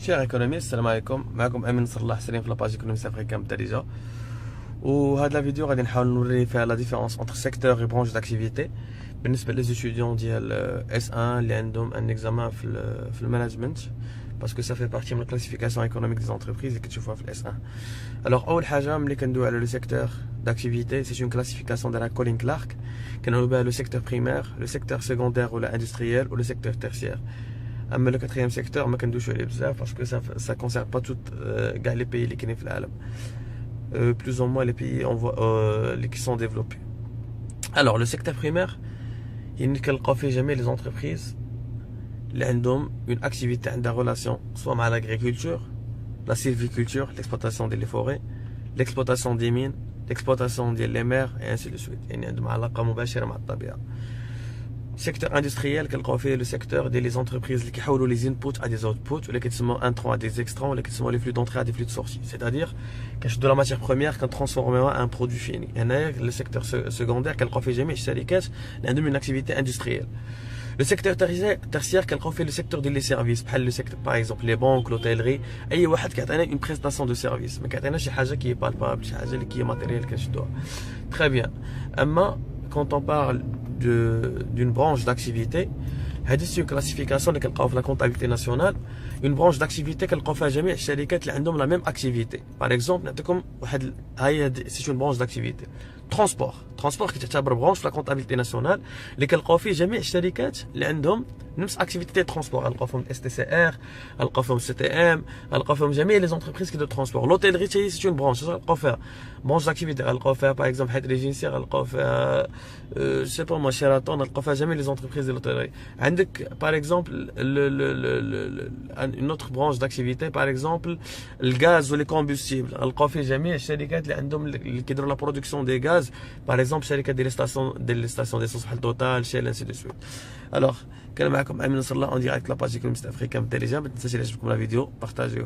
Chers économistes, salam alaikum. معكم أمين نصر الله حسين في لاباج économiste africaine بالدارجة. وهاد لا فيديو غادي نحاول نوري فيها لا ديفيرونس entre secteur et branche d'activité بالنسبة لي étudiants ديال S1 اللي عندهم un examen في المانجمنت parce que ça fait partie من classification économique des entreprises اللي كتشوفوها في S1. Alors أول حاجة ملي كندوي على le secteur d'activité, c'est une classification ديال Colin Clark. كنقولوا بها le secteur primaire, le secteur secondaire ou industriel ou le secteur tertiaire. Mais le quatrième secteur, je ne sais pas parce que ça ne concerne pas tous les pays qui sont dans le monde. Plus ou moins les pays qui sont développés. Alors, le secteur primaire, il ne fait jamais les entreprises qui ont une activité en relation soit avec l'agriculture, la sylviculture, l'exploitation des forêts, l'exploitation des mines, l'exploitation des mers et ainsi de suite. Il y a une relation avec secteur industriel, le secteur des entreprises qui ont les inputs à des outputs, les qui sont intrants à des extrants, les qui sont les flux d'entrée à des flux de sortie. C'est-à-dire que de la matière première qu'on transforme en un produit fini. Il y a le secteur secondaire qui fait jamais une activité industrielle. Le secteur tertiaire qui fait le secteur des services, par exemple les banques, l'hôtellerie, et qui a une prestation de service, mais qui a une chose qui est palpable, qui est matérielle. Très bien. Mais quand on parle d'une branche d'activité, c'est une classification de la comptabilité nationale, une branche d'activité qu'elle fait jamais qui ont la même activité. Par exemple, c'est une branche d'activité. Transport qui est une branche de la comptabilité nationale, lesquelles fait jamais qui ont même activité de transport. Elles font STCR, elles font CTM, elles font jamais les entreprises qui de transport. L'hôtellerie c'est une branche, elles font branche d'activité. Elles font par exemple Hadrigensier, elles font je sais pas moi Sheraton, elles font jamais les entreprises de l'hôtellerie. Par exemple une autre branche d'activité, par exemple le gaz ou les combustibles. Elles font jamais les sociétés qui ont la production des gaz, par exemple les stations d'essence Total, Shell, ainsi de suite. Alors, كان معكم أمين نصر الله en direct de la page économiste africaine بالتليجرام. ما تنساش تعجبكم la vidéo, partagez.